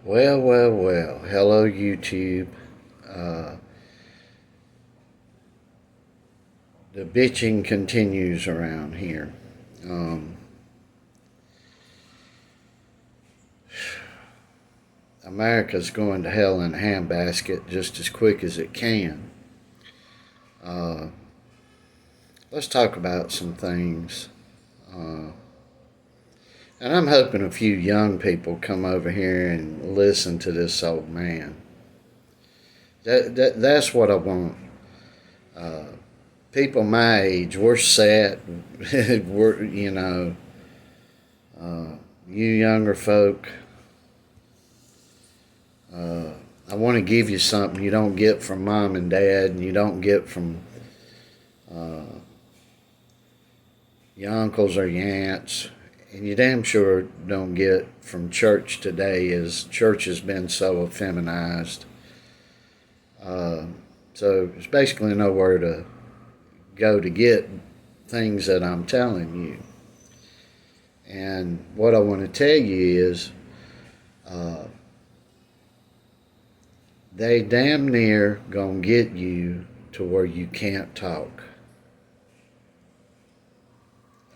Well, well, well. Hello, YouTube. Uh, the bitching continues around here. Um, America's going to hell in a handbasket just as quick as it can. Uh, let's talk about some things. Uh, and I'm hoping a few young people come over here and listen to this old man. That's what I want. Uh, People my age, we're set. Uh, you younger folk, uh, I want to give you something you don't get from mom and dad, and you don't get from uh, your uncles or your aunts, and you damn sure don't get from church today, as church has been so effeminized. Uh, so it's basically nowhere to go to get things that I'm telling you. And what I want to tell you is uh, they damn near gonna get you to where you can't talk.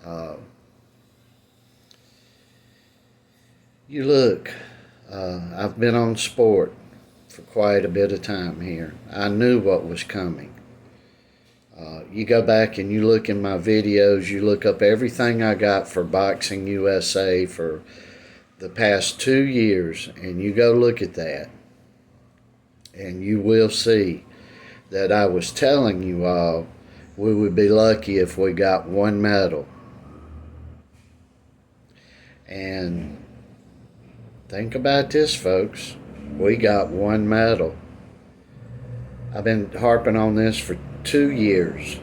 Uh, you look, I've been on sport for quite a bit of time here. I knew what was coming. You go back and you look in my videos, you look up everything I got for Boxing USA for the past 2 years, and you go look at that, and you will see that I was telling you all we would be lucky if we got one medal. And think about this, folks. We got one medal. I've been harping on this for 2 years.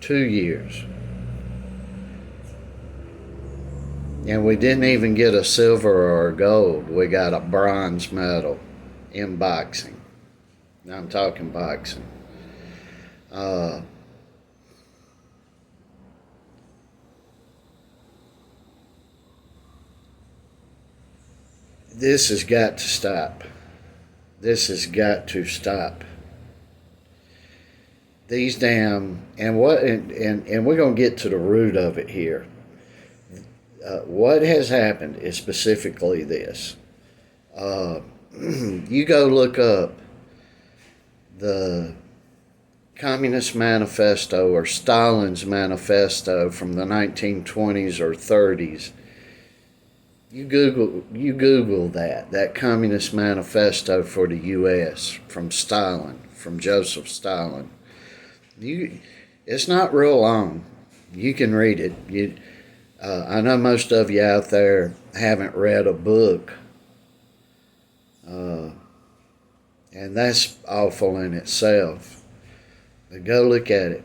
2 years. And we didn't even get a silver or a gold. We got a bronze medal in boxing. Now I'm talking boxing. Uh, this has got to stop. This has got to stop. These damn and we're gonna get to the root of it here. What has happened is specifically this. You go look up the Communist Manifesto or Stalin's Manifesto from the 1920s or 30s. You Google that Communist Manifesto for the U.S. from Stalin, from Joseph Stalin. It's not real long. You can read it. I know most of you out there haven't read a book, and that's awful in itself. But go look at it.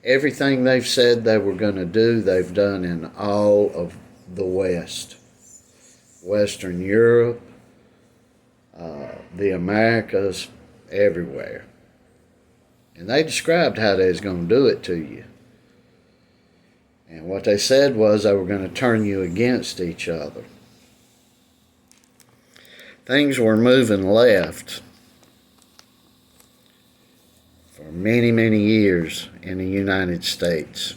Everything they've said they were going to do, they've done in all of the West. Western Europe, the Americas, everywhere. And they described how they was going to do it to you. And what they said was they were going to turn you against each other. Things were moving left for many, many years in the United States.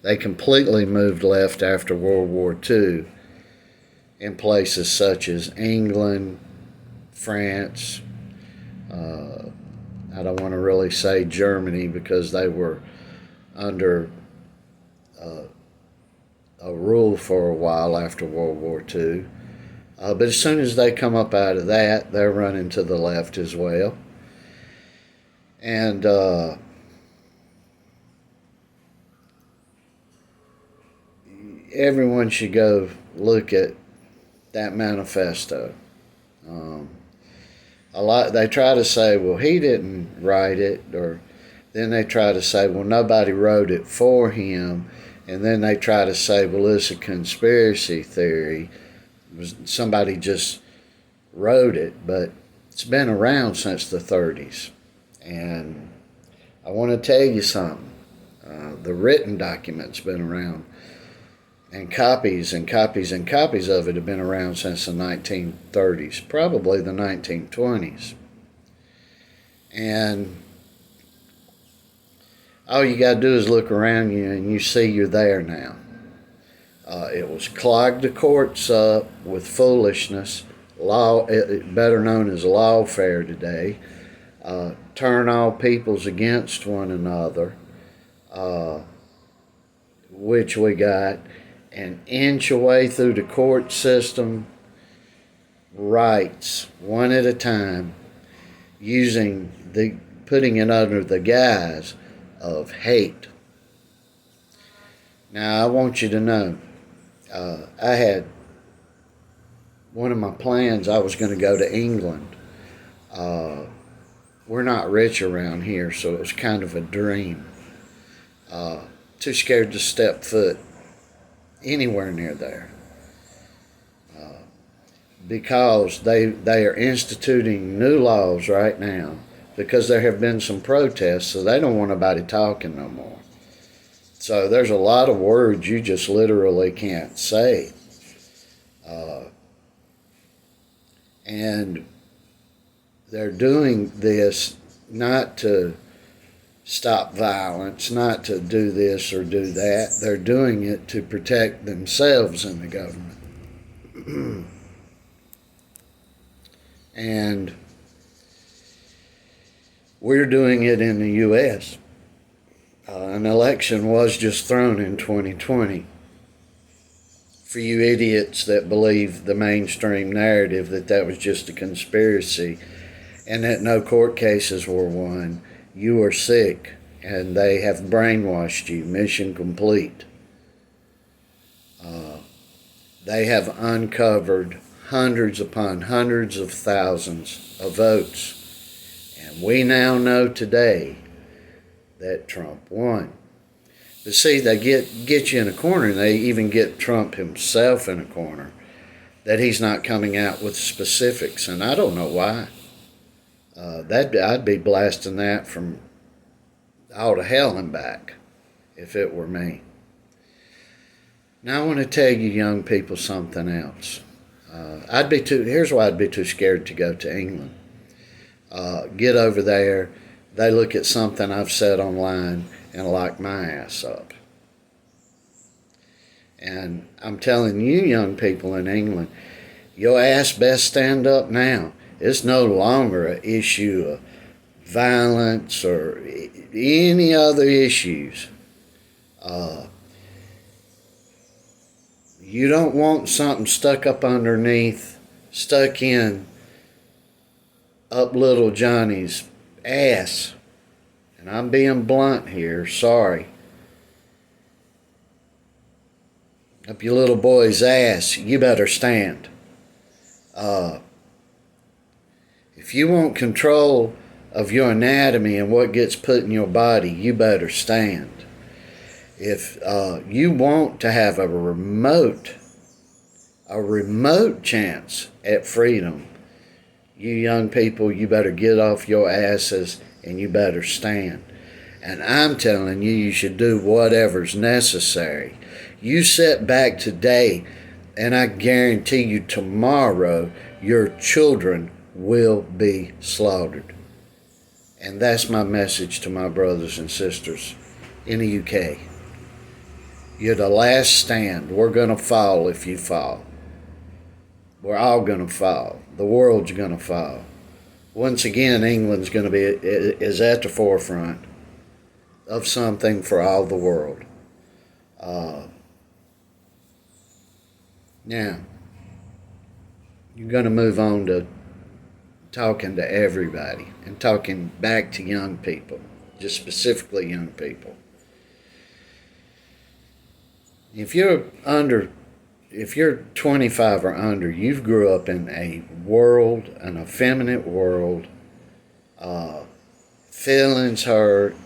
They completely moved left after World War II in places such as England, France, I don't want to really say Germany because they were under a rule for a while after World War II. But as soon as they come up out of that, they're running to the left as well. And everyone should go look at that manifesto. They try to say, well, he didn't write it, or then they try to say, well, nobody wrote it for him, and then they try to say, well, it's a conspiracy theory. Somebody just wrote it, but it's been around since the 30s. And I want to tell you something. The written document's been around And copies and copies and copies of it have been around since the 1930s, probably the 1920s. And all you got to do is look around you and you see you're there now. It was clog the courts up with foolishness, better known as lawfare today, turn all peoples against one another, which we got, and inch away through the court system, rights, one at a time, putting it under the guise of hate. Now, I want you to know, I had one of my plans, I was going to go to England. We're not rich around here, so it was kind of a dream. Too scared to step foot anywhere near there. Because they are instituting new laws right now because there have been some protests, so they don't want nobody talking no more. So there's a lot of words you just literally can't say. And they're doing this not to stop violence, not to do this or do that. They're doing it to protect themselves and the government. And we're doing it in the U.S. An election was just thrown in 2020. For you idiots that believe the mainstream narrative that was just a conspiracy and that no court cases were won, you are sick and they have brainwashed you. Mission complete. They have uncovered hundreds upon hundreds of thousands of votes. And we now know today that Trump won. But see, they get you in a corner, and they even get Trump himself in a corner, that he's not coming out with specifics, and I don't know why. I'd be blasting that from all to hell and back if it were me. Now I want to tell you young people something else. Here's why I'd be too scared to go to England. Get over there, they look at something I've said online and lock my ass up. And I'm telling you young people in England, your ass best stand up now. It's no longer an issue of violence or any other issues. You don't want something stuck up little Johnny's ass. And I'm being blunt here, sorry. Up your little boy's ass, you better stand. If you want control of your anatomy and what gets put in your body, you better stand. If you want to have a remote chance at freedom, you young people, you better get off your asses and you better stand. And I'm telling you should do whatever's necessary. You sit back today, and I guarantee you tomorrow your children will be slaughtered. And that's my message to my brothers and sisters in the UK. You're the last stand. We're going to fall if you fall. We're all going to fall. The world's going to fall. Once again, England's going to is at the forefront of something for all the world. Now, you're going to move on to talking to everybody and talking back to young people, just specifically young people. If you're 25 or under, you've grew up in an effeminate world, feelings hurt,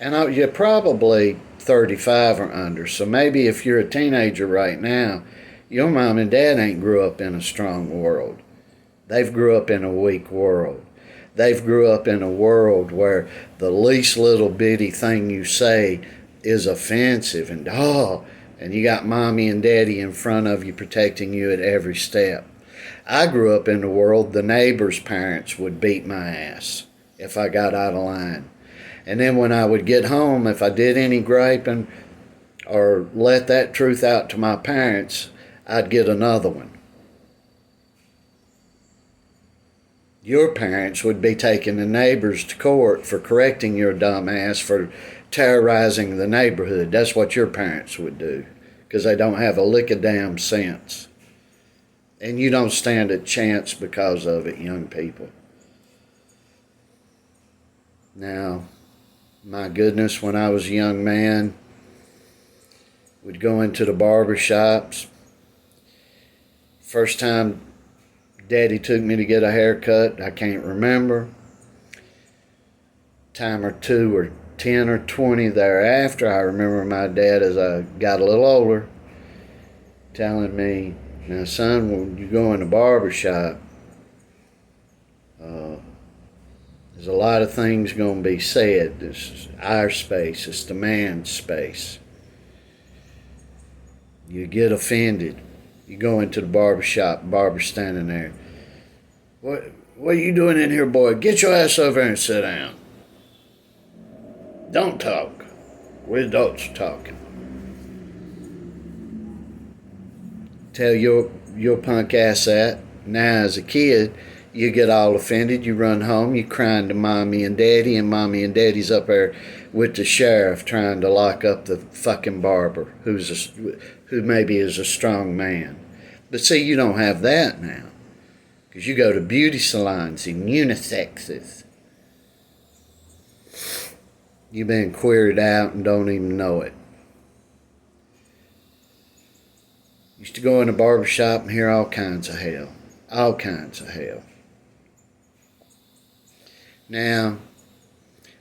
and you're probably 35 or under. So maybe if you're a teenager right now, your mom and dad ain't grew up in a strong world. They've grew up in a weak world. They've grew up in a world where the least little bitty thing you say is offensive, and and you got mommy and daddy in front of you protecting you at every step. I grew up in the world the neighbor's parents would beat my ass if I got out of line. And then when I would get home, if I did any griping or let that truth out to my parents, I'd get another one. Your parents would be taking the neighbors to court for correcting your dumb ass for terrorizing the neighborhood. That's what your parents would do, because they don't have a lick of damn sense. And you don't stand a chance because of it, young people. Now, my goodness, when I was a young man, we'd go into the barber shops. First time Daddy took me to get a haircut, I can't remember. Time or two or 10 or 20 thereafter, I remember my dad, as I got a little older, telling me, now son, when you go in the barber shop, there's a lot of things going to be said. This is our space. It's the man's space. You get offended. You go into the barber shop, barber's standing there. What are you doing in here, boy? Get your ass over here and sit down. Don't talk. We're adults talking. Tell your punk ass that. Now as a kid, you get all offended, you run home, you crying to mommy and mommy and daddy's up there with the sheriff trying to lock up the fucking barber who maybe is a strong man. But see, you don't have that now, because you go to beauty salons and unisexes. You've been queered out and don't even know it. Used to go in a barber shop and hear all kinds of hell. All kinds of hell. Now,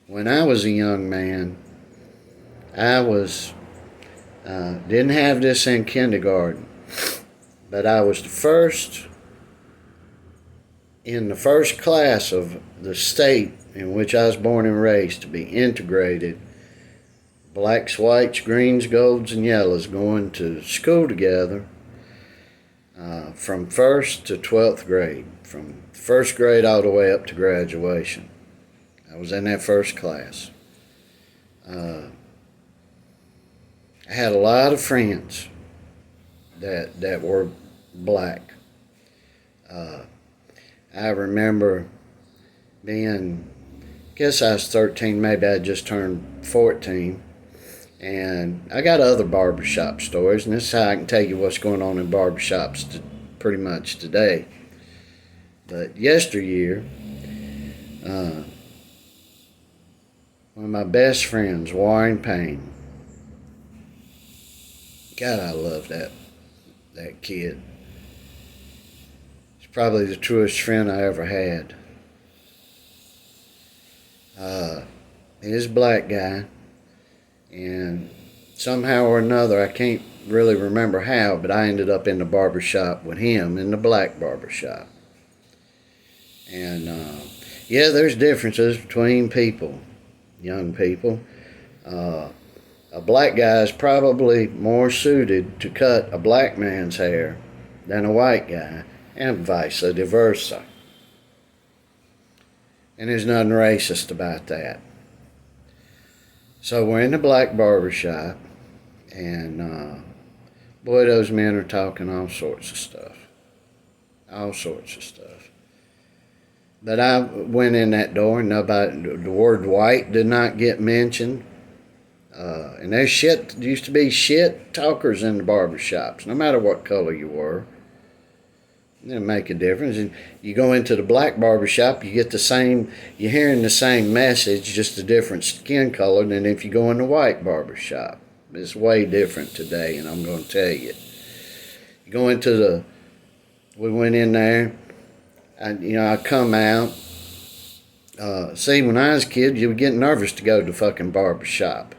when I was a young man, I didn't have this in kindergarten, but I was in the first class of the state in which I was born and raised to be integrated. Blacks, whites, greens, golds, and yellows going to school together from 1st to 12th grade, from 1st grade all the way up to graduation. I was in that first class. I had a lot of friends that were black. I remember being, I guess I was 13, maybe I just turned 14, and I got other barbershop stories, and this is how I can tell you what's going on in barbershops pretty much today. But yesteryear, one of my best friends, Warren Payne. God, I love that kid. He's probably the truest friend I ever had. He's a black guy, and somehow or another, I can't really remember how, but I ended up in the barbershop with him, in the black barbershop. And yeah, there's differences between people. Young people. A black guy is probably more suited to cut a black man's hair than a white guy, and vice versa. And there's nothing racist about that. So we're in the black barbershop, and boy, those men are talking all sorts of stuff. All sorts of stuff. But I went in that door, and the word white did not get mentioned. And there used to be shit talkers in the barbershops, no matter what color you were. It didn't make a difference. And you go into the black barbershop, you get you're hearing the same message, just a different skin color than if you go in the white barbershop. It's way different today, and I'm going to tell you. You go we went in there. I come out. See, when I was a kid, you would get nervous to go to the fucking barber shop.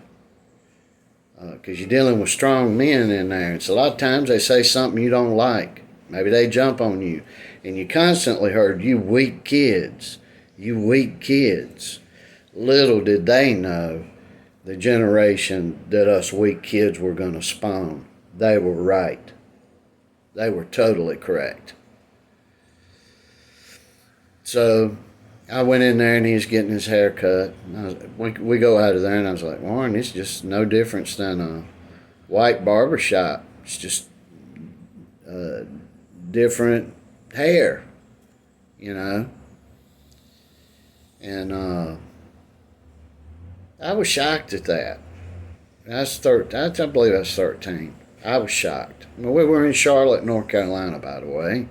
Because you're dealing with strong men in there. And so a lot of times they say something you don't like. Maybe they jump on you. And you constantly heard, you weak kids. You weak kids. Little did they know the generation that us weak kids were going to spawn. they were right. They were totally correct. So I went in there and he was getting his hair cut. We go out of there and I was like, Warren, it's just no difference than a white barber shop. It's just different hair, you know. And I was shocked at that. I believe I was 13. I was shocked. We were in Charlotte, North Carolina, by the way.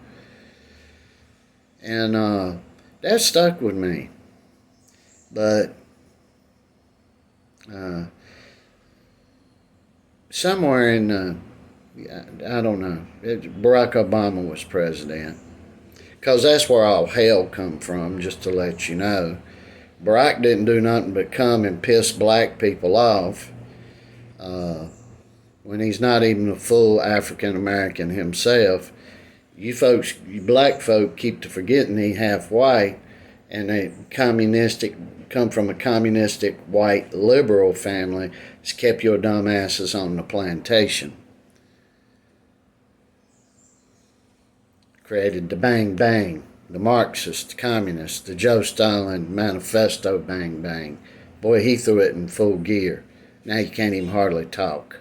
And that stuck with me. But somewhere in, I don't know, Barack Obama was president. Because that's where all hell come from, just to let you know. Barack didn't do nothing but come and piss black people off when he's not even a full African American himself. You folks, you black folk, keep to forgetting he half white, and they come from a communistic white liberal family. It's kept your dumb asses on the plantation. Created the bang bang, the Marxist, the communist, the Joe Stalin manifesto bang bang. Boy, he threw it in full gear. Now you can't even hardly talk.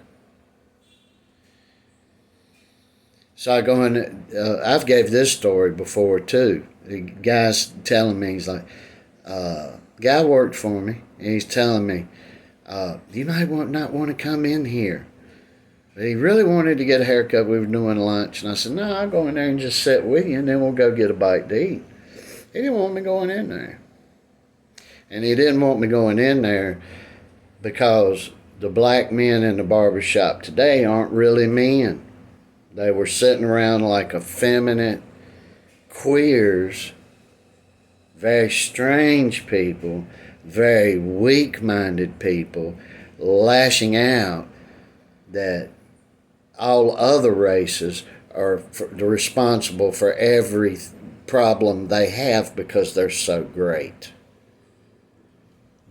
So I go in, I've gave this story before too. The guy's telling me, he's like, guy worked for me, and he's telling me, you might not want to come in here. But he really wanted to get a haircut. We were doing lunch, and I said, no, I'll go in there and just sit with you, and then we'll go get a bite to eat. He didn't want me going in there. And he didn't want me going in there because the black men in the barbershop today aren't really men. They were sitting around like effeminate queers, very strange people, very weak-minded people, lashing out that all other races are responsible for every problem they have because they're so great.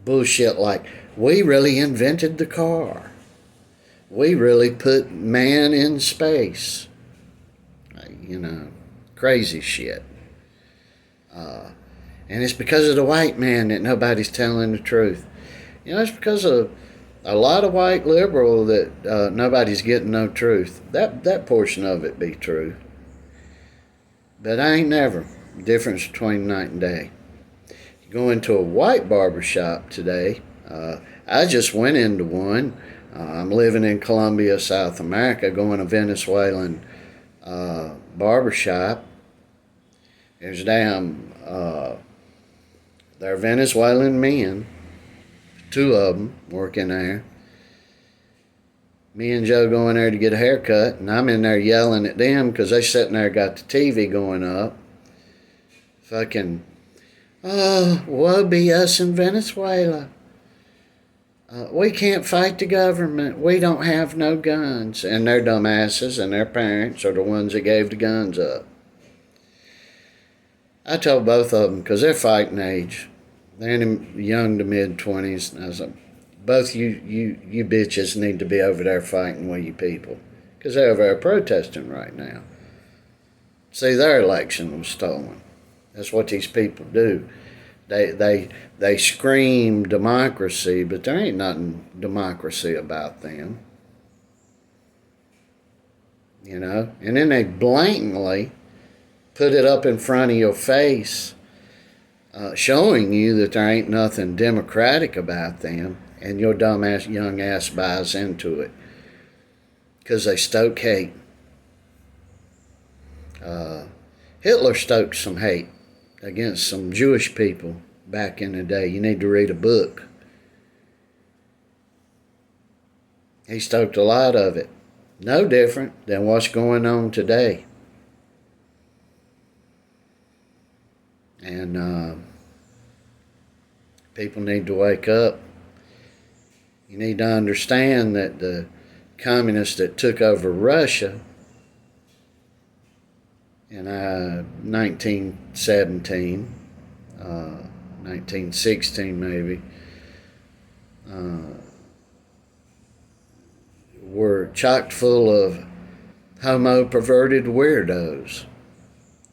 Bullshit like, we really invented the car. We really put man in space. You know, crazy shit. And it's because of the white man that nobody's telling the truth. You know, it's because of a lot of white liberal that nobody's getting no truth. That portion of it be true. But I ain't never. Difference between night and day. You go into a white barbershop today. I just went into one. I'm living in Colombia, South America, going to Venezuelan barbershop. There's they're Venezuelan men, two of them working there. Me and Joe go in there to get a haircut, and I'm in there yelling at them because they sitting there got the TV going up. Fucking, woe be us in Venezuela. We can't fight the government. We don't have no guns. And their dumbasses and their parents are the ones that gave the guns up. I told both of them, because they're fighting age. They're in the young to mid-20s. I was like, both you bitches need to be over there fighting with you people. Because they're over there protesting right now. See, their election was stolen. That's what these people do. They scream democracy, but there ain't nothing democracy about them. You know? And then they blatantly put it up in front of your face, showing you that there ain't nothing democratic about them, and your dumb ass, young ass buys into it. Because they stoke hate. Hitler stoked some hate against some Jewish people back in the day. You need to read a book. He stoked a lot of it. No different than what's going on today. And people need to wake up. You need to understand that the communists that took over Russia in 1917, 1916 maybe, were chock full of homo perverted weirdos.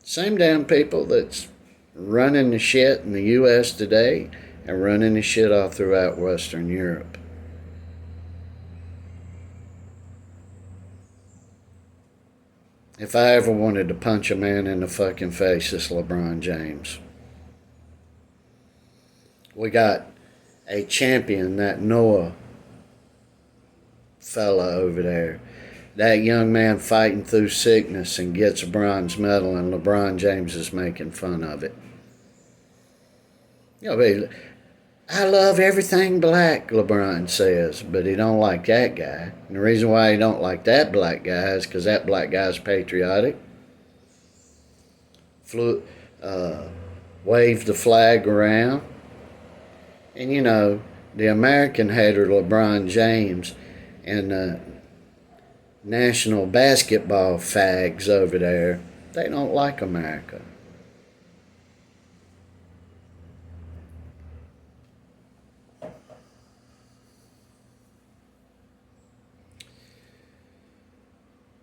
Same damn people that's running the shit in the U.S. today and running the shit all throughout Western Europe. If I ever wanted to punch a man in the fucking face, it's LeBron James. We got a champion, that Noah fella over there. That young man fighting through sickness and gets a bronze medal, and LeBron James is making fun of it. You know, I love everything black, LeBron says, but he don't like that guy. And the reason why he don't like that black guy is because that black guy's patriotic. Waved the flag around. And you know, the American hater LeBron James and the national basketball fags over there, they don't like America.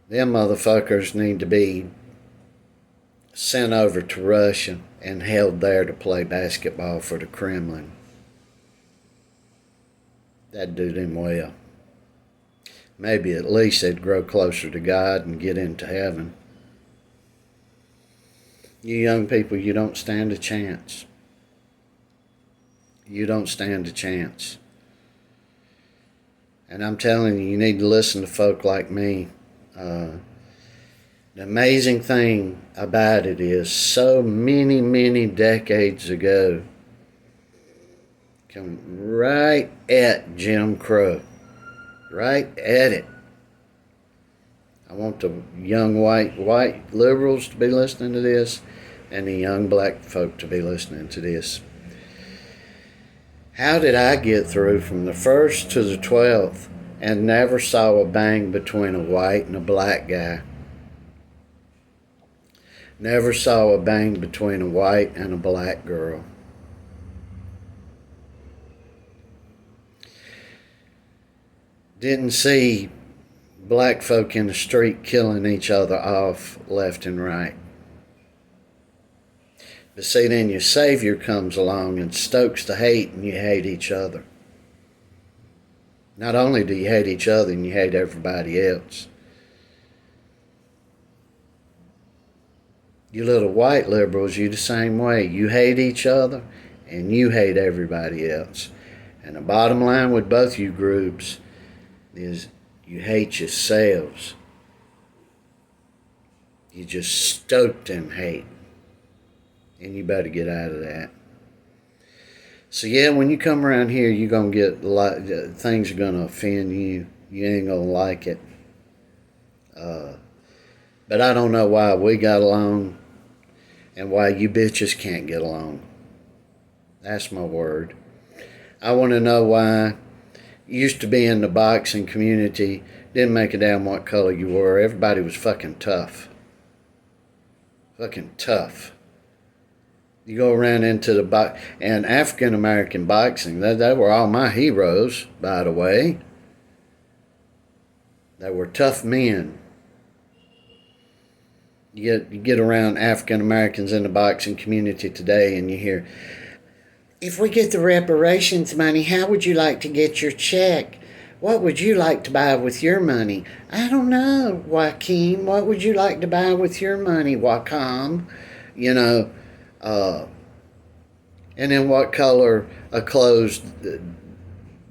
Them motherfuckers need to be sent over to Russia and held there to play basketball for the Kremlin. That'd do them well. Maybe at least they'd grow closer to God and get into heaven. You young people, you don't stand a chance. You don't stand a chance. And I'm telling you, you need to listen to folk like me. The amazing thing about it is so many decades ago, come right at Jim Crow. Right at it. I want the young white liberals to be listening to this and the young black folk to be listening to this. How did I get through from the 1st to the 12th and never saw a bang between a white and a black guy? Never saw a bang between a white and a black girl. Didn't see black folk in the street killing each other off left and right. But see, then your Savior comes along and stokes the hate, and you hate each other. Not only do you hate each other, and you hate everybody else. You little white liberals, you the same way. You hate each other, and you hate everybody else. And the bottom line with both you groups is you hate yourselves. You just stoked in hate. And you better get out of that. So yeah, when you come around here, you're going to get a lot, things are going to offend you. You ain't going to like it. But I don't know why we got along and why you bitches can't get along. That's my word. I want to know why. Used to be in the boxing community, didn't make a damn what color you were. Everybody was fucking tough. Fucking tough. You go around into the and African American boxing, they were all my heroes, by the way. They were tough men. You get around African Americans in the boxing community today and you hear, if we get the reparations money, how would you like to get your check? What would you like to buy with your money? I don't know, Joaquin. What would you like to buy with your money, Wacom? You know, and then what color of clothes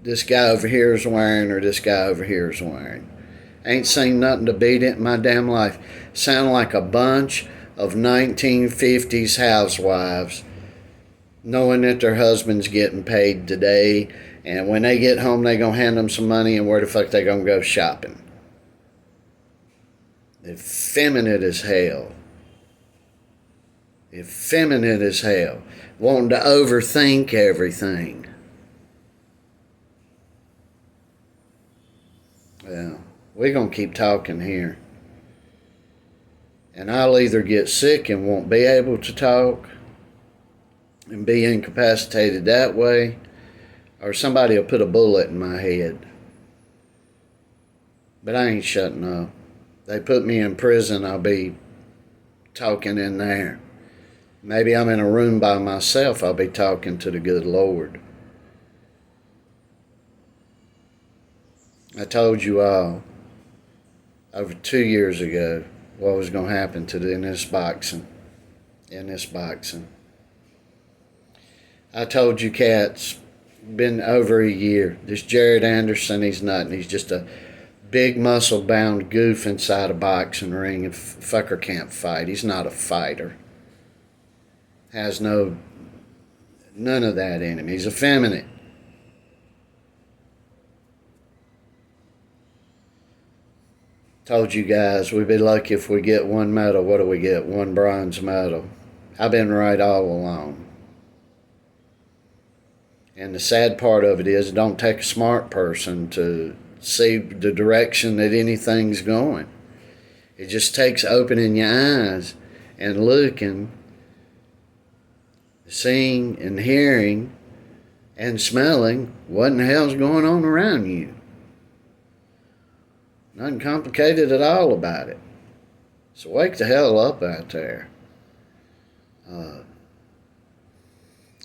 this guy over here is wearing or this guy over here is wearing. Ain't seen nothing to beat it in my damn life. Sound like a bunch of 1950s housewives knowing that their husband's getting paid today, and when they get home, they gonna hand them some money, and where the fuck they gonna go shopping? Effeminate as hell. Effeminate as hell. Wanting to overthink everything. Well, we're gonna keep talking here. And I'll either get sick and won't be able to talk, and be incapacitated that way, or somebody will put a bullet in my head. But I ain't shutting up. They put me in prison, I'll be talking in there. Maybe I'm in a room by myself, I'll be talking to the good Lord. I told you all over 2 years ago what was going to happen to in this boxing. I told you cats, been over a year. This Jared Anderson, he's nothing. He's just a big muscle-bound goof inside a boxing ring, and fucker can't fight. He's not a fighter. Has none of that in him. He's effeminate. Told you guys we'd be lucky if we get one medal. What do we get? One bronze medal. I've been right all along. And the sad part of it is it don't take a smart person to see the direction that anything's going. It just takes opening your eyes and looking, seeing and hearing and smelling what in the hell's going on around you. Nothing complicated at all about it. So wake the hell up out there.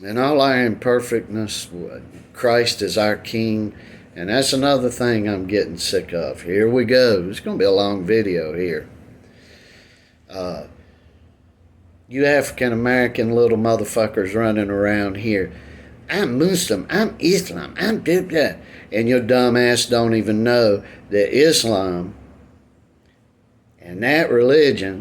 In all our imperfectness, Christ is our King. And that's another thing I'm getting sick of. Here we go. It's going to be a long video here. You African American little motherfuckers running around here. I'm Muslim, I'm Islam, I'm blah. And your dumb ass don't even know that Islam and that religion